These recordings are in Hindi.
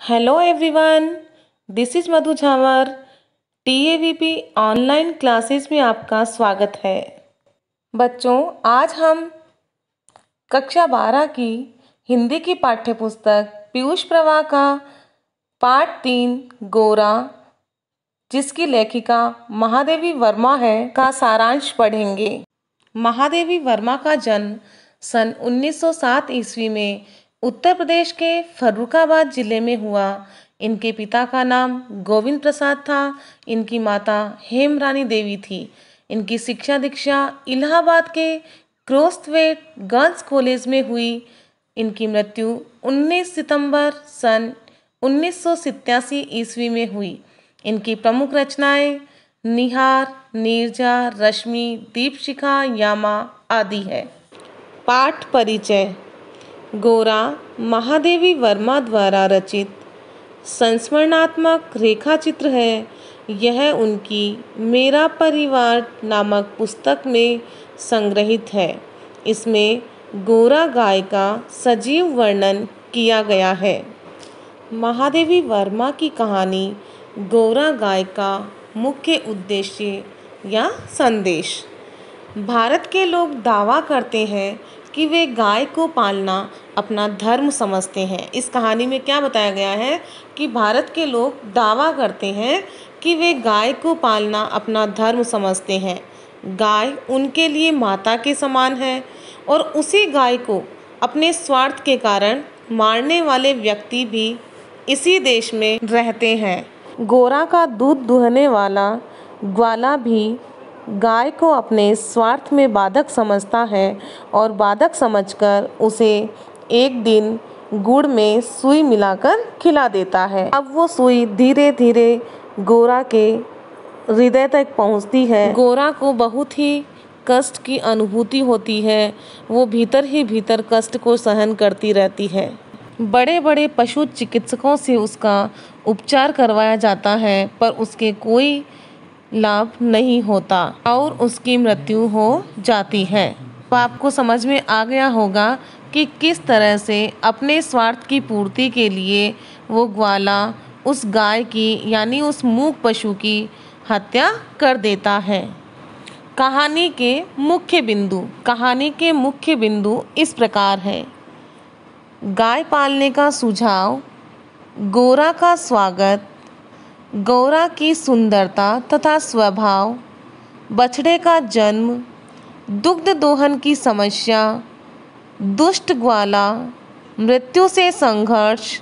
Hello everyone, this is Madhu Jhawar. TAVP online classes में आपका स्वागत है। बच्चों, आज हम कक्षा 12 की हिंदी की पाठ्यपुस्तक पीयूष प्रवाह का पाठ 3 गोरा, जिसकी लेखिका महादेवी वर्मा है, का सारांश पढ़ेंगे। महादेवी वर्मा का जन्म सन 1907 ईस्वी में उत्तर प्रदेश के फर्रुखाबाद जिले में हुआ। इनके पिता का नाम गोविंद प्रसाद था। इनकी माता हेमरानी देवी थी। इनकी शिक्षा दीक्षा इलाहाबाद के क्रोस्थवेट गर्ल्स कॉलेज में हुई। इनकी मृत्यु 19 सितंबर सन 1987 ईस्वी में हुई। इनकी प्रमुख रचनाएं निहार, नीरजा, रश्मि, दीपशिखा, यामा आदि है। पाठ परिचय। गोरा महादेवी वर्मा द्वारा रचित संस्मरणात्मक रेखा चित्र है। यह उनकी मेरा परिवार नामक पुस्तक में संग्रहित है। इसमें गोरा गाय का सजीव वर्णन किया गया है। महादेवी वर्मा की कहानी गोरा गाय का मुख्य उद्देश्य या संदेश। भारत के लोग दावा करते हैं कि वे गाय को पालना अपना धर्म समझते हैं। इस कहानी में क्या बताया गया है कि भारत के लोग दावा करते हैं कि वे गाय को पालना अपना धर्म समझते हैं। गाय उनके लिए माता के समान है और उसी गाय को अपने स्वार्थ के कारण मारने वाले व्यक्ति भी इसी देश में रहते हैं। गोरा का दूध दुहने वाला ग्वाला भी गाय को अपने स्वार्थ में बाधक समझता है और बाधक समझकर उसे एक दिन गुड़ में सुई मिलाकर खिला देता है। अब वो सुई धीरे धीरे गोरा के हृदय तक पहुंचती है। गोरा को बहुत ही कष्ट की अनुभूति होती है। वो भीतर ही भीतर कष्ट को सहन करती रहती है। बड़े बड़े पशु चिकित्सकों से उसका उपचार करवाया जाता है, पर उसके कोई लाभ नहीं होता और उसकी मृत्यु हो जाती है। तो आपको समझ में आ गया होगा कि किस तरह से अपने स्वार्थ की पूर्ति के लिए वो ग्वाला उस गाय की यानी उस मूक पशु की हत्या कर देता है। कहानी के मुख्य बिंदु इस प्रकार है। गाय पालने का सुझाव, गोरा का स्वागत, गौरा की सुंदरता तथा स्वभाव, बछड़े का जन्म, दुग्ध दोहन की समस्या, दुष्ट ग्वाला, मृत्यु से संघर्ष,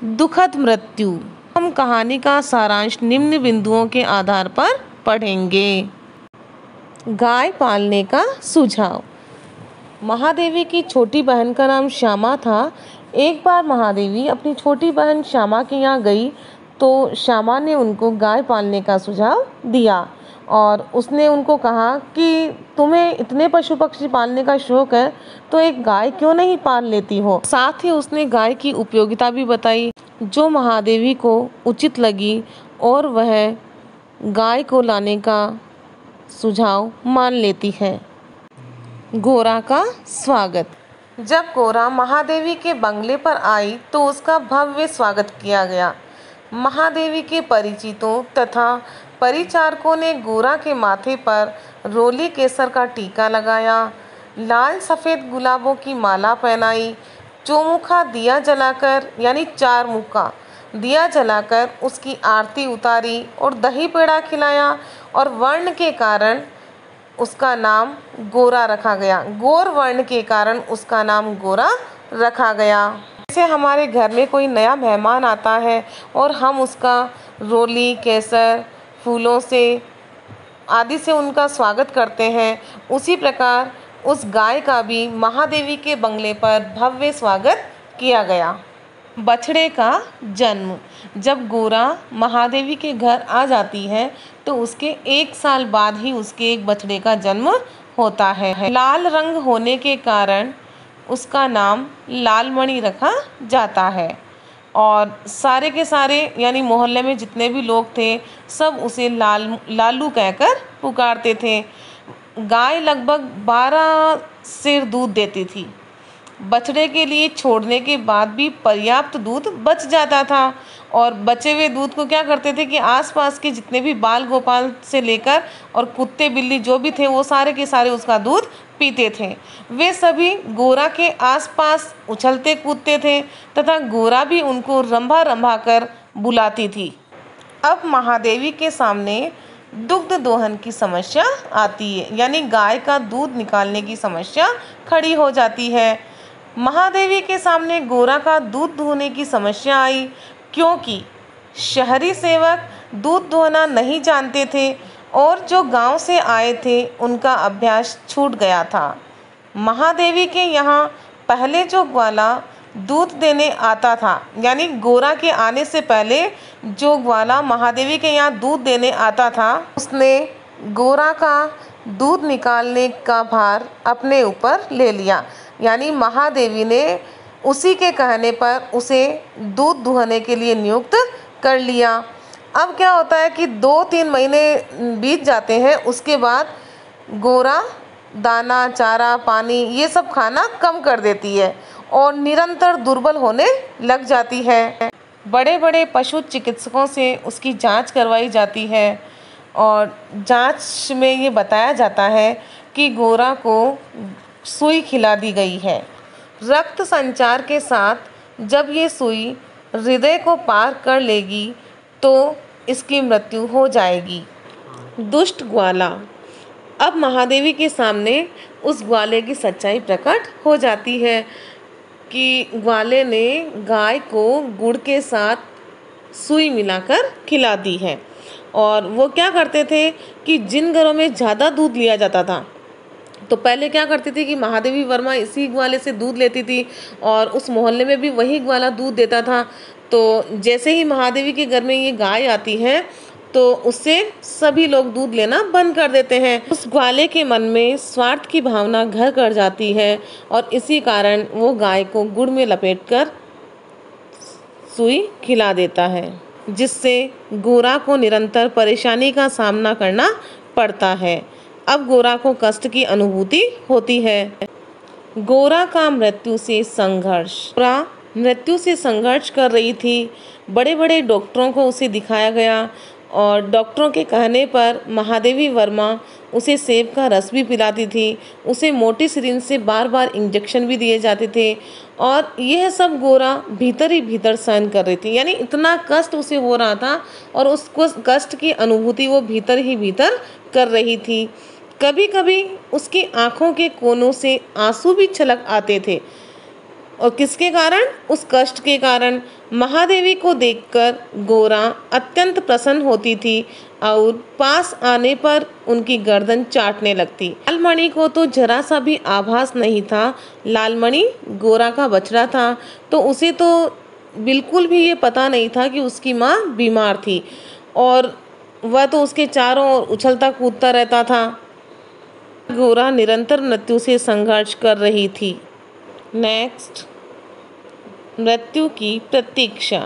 दुखद मृत्यु। हम कहानी का सारांश निम्न बिंदुओं के आधार पर पढ़ेंगे। गाय पालने का सुझाव। महादेवी की छोटी बहन का नाम श्यामा था। एक बार महादेवी अपनी छोटी बहन श्यामा के यहाँ गई तो श्यामा ने उनको गाय पालने का सुझाव दिया और उसने उनको कहा कि तुम्हें इतने पशु पक्षी पालने का शौक है तो एक गाय क्यों नहीं पाल लेती हो। साथ ही उसने गाय की उपयोगिता भी बताई जो महादेवी को उचित लगी और वह गाय को लाने का सुझाव मान लेती है। गोरा का स्वागत। जब गोरा महादेवी के बंगले पर आई तो उसका भव्य स्वागत किया गया। महादेवी के परिचितों तथा परिचारकों ने गोरा के माथे पर रोली केसर का टीका लगाया, लाल सफ़ेद गुलाबों की माला पहनाई, चौमुखा दिया जलाकर यानी 4 मुखा दिया जलाकर उसकी आरती उतारी और दही पेड़ा खिलाया और वर्ण के कारण उसका नाम गोरा रखा गया। गौर वर्ण के कारण उसका नाम गोरा रखा गया। जैसे हमारे घर में कोई नया मेहमान आता है और हम उसका रोली, केसर, फूलों से आदि से उनका स्वागत करते हैं, उसी प्रकार उस गाय का भी महादेवी के बंगले पर भव्य स्वागत किया गया। बछड़े का जन्म। जब गोरा महादेवी के घर आ जाती है तो उसके 1 साल बाद ही उसके एक बछड़े का जन्म होता है। लाल रंग होने के कारण उसका नाम लालमणि रखा जाता है और सारे के सारे यानी मोहल्ले में जितने भी लोग थे सब उसे लालू कहकर पुकारते थे। गाय लगभग 12 सेर दूध देती थी बछड़े के लिए छोड़ने के बाद भी पर्याप्त दूध बच जाता था और बचे हुए दूध को क्या करते थे कि आसपास के जितने भी बाल गोपाल से लेकर और कुत्ते बिल्ली जो भी थे वो सारे के सारे उसका दूध पीते थे। वे सभी गोरा के आसपास उछलते कूदते थे तथा गोरा भी उनको रंभा रंभा कर बुलाती थी। अब महादेवी के सामने दुग्ध दोहन की समस्या आती है, यानी गाय का दूध निकालने की समस्या खड़ी हो जाती है। महादेवी के सामने गोरा का दूध दुहने की समस्या आई क्योंकि शहरी सेवक दूध दोहना नहीं जानते थे और जो गांव से आए थे उनका अभ्यास छूट गया था। महादेवी के यहाँ पहले जो ग्वाला दूध देने आता था, यानी गोरा के आने से पहले जो ग्वाला महादेवी के यहाँ दूध देने आता था, उसने गोरा का दूध निकालने का भार अपने ऊपर ले लिया। यानी महादेवी ने उसी के कहने पर उसे दूध दुहने के लिए नियुक्त कर लिया। अब क्या होता है कि 2-3 महीने बीत जाते हैं, उसके बाद गोरा दाना चारा पानी ये सब खाना कम कर देती है और निरंतर दुर्बल होने लग जाती है। बड़े बड़े पशु चिकित्सकों से उसकी जांच करवाई जाती है और जांच में ये बताया जाता है कि गोरा को सुई खिला दी गई है। रक्त संचार के साथ जब ये सुई हृदय को पार कर लेगी तो इसकी मृत्यु हो जाएगी। दुष्ट ग्वाला। अब महादेवी के सामने उस ग्वाले की सच्चाई प्रकट हो जाती है कि ग्वाले ने गाय को गुड़ के साथ सुई मिलाकर खिला दी है। और वो क्या करते थे कि जिन घरों में ज़्यादा दूध लिया जाता था, तो पहले क्या करती थी कि महादेवी वर्मा इसी ग्वाले से दूध लेती थी और उस मोहल्ले में भी वही ग्वाला दूध देता था। तो जैसे ही महादेवी के घर में ये गाय आती है तो उससे सभी लोग दूध लेना बंद कर देते हैं। उस ग्वाले के मन में स्वार्थ की भावना घर कर जाती है और इसी कारण वो गाय को गुड़ में लपेटकर सुई खिला देता है, जिससे गोरा को निरंतर परेशानी का सामना करना पड़ता है। अब गोरा को कष्ट की अनुभूति होती है। गोरा का मृत्यु से संघर्ष। गोरा मृत्यु से संघर्ष कर रही थी। बड़े बड़े डॉक्टरों को उसे दिखाया गया और डॉक्टरों के कहने पर महादेवी वर्मा उसे सेब का रस भी पिलाती थी। उसे मोटी सिरिंज से बार बार इंजेक्शन भी दिए जाते थे और यह सब गोरा भीतर ही भीतर सहन कर रही थी। यानी इतना कष्ट उसे हो रहा था और उस कष्ट की अनुभूति वो भीतर ही भीतर कर रही थी। कभी कभी उसकी आंखों के कोनों से आंसू भी छलक आते थे और किसके कारण? उस कष्ट के कारण। महादेवी को देखकर गोरा अत्यंत प्रसन्न होती थी और पास आने पर उनकी गर्दन चाटने लगती। लालमणि को तो जरा सा भी आभास नहीं था। लालमणि गोरा का बछड़ा था, तो उसे तो बिल्कुल भी ये पता नहीं था कि उसकी माँ बीमार थी और वह तो उसके चारों ओर उछलता कूदता रहता था। गोरा निरंतर मृत्यु से संघर्ष कर रही थी। नेक्स्ट, मृत्यु की प्रतीक्षा।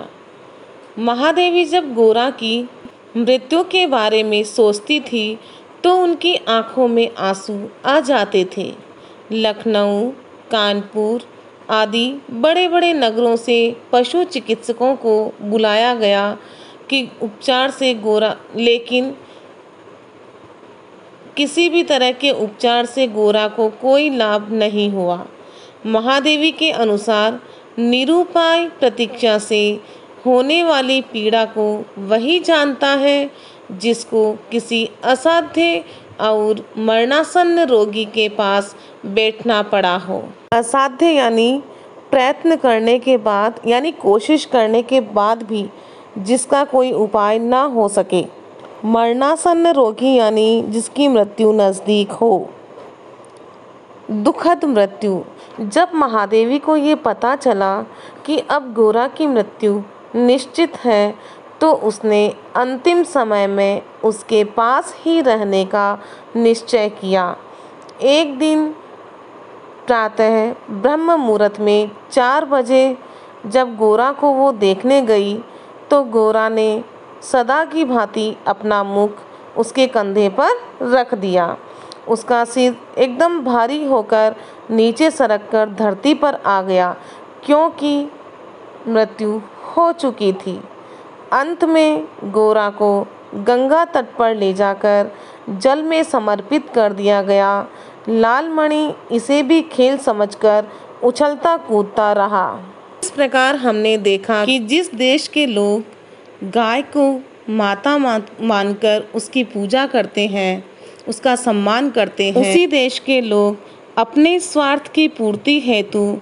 महादेवी जब गोरा की मृत्यु के बारे में सोचती थी तो उनकी आंखों में आंसू आ जाते थे। लखनऊ, कानपुर आदि बड़े बड़े नगरों से पशु चिकित्सकों को बुलाया गया कि उपचार से गोरा, लेकिन किसी भी तरह के उपचार से गोरा को कोई लाभ नहीं हुआ। महादेवी के अनुसार निरुपाय प्रतीक्षा से होने वाली पीड़ा को वही जानता है जिसको किसी असाध्य और मरणासन्न रोगी के पास बैठना पड़ा हो। असाध्य यानी प्रयत्न करने के बाद, यानी कोशिश करने के बाद भी जिसका कोई उपाय ना हो सके। मरणासन्न रोगी यानी जिसकी मृत्यु नज़दीक हो। दुखद मृत्यु। जब महादेवी को ये पता चला कि अब गोरा की मृत्यु निश्चित है तो उसने अंतिम समय में उसके पास ही रहने का निश्चय किया। एक दिन प्रातः ब्रह्म मुहूर्त में 4 बजे जब गोरा को वो देखने गई तो गोरा ने सदा की भांति अपना मुख उसके कंधे पर रख दिया। उसका सिर एकदम भारी होकर नीचे सरककर धरती पर आ गया, क्योंकि मृत्यु हो चुकी थी। अंत में गोरा को गंगा तट पर ले जाकर जल में समर्पित कर दिया गया। लालमणि इसे भी खेल समझकर उछलता कूदता रहा। इस प्रकार हमने देखा कि जिस देश के लोग गाय को माता मानकर उसकी पूजा करते हैं, उसका सम्मान करते हैं, उसी देश के लोग अपने स्वार्थ की पूर्ति हेतु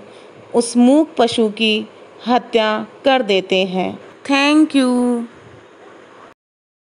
उस मूक पशु की हत्या कर देते हैं। Thank you.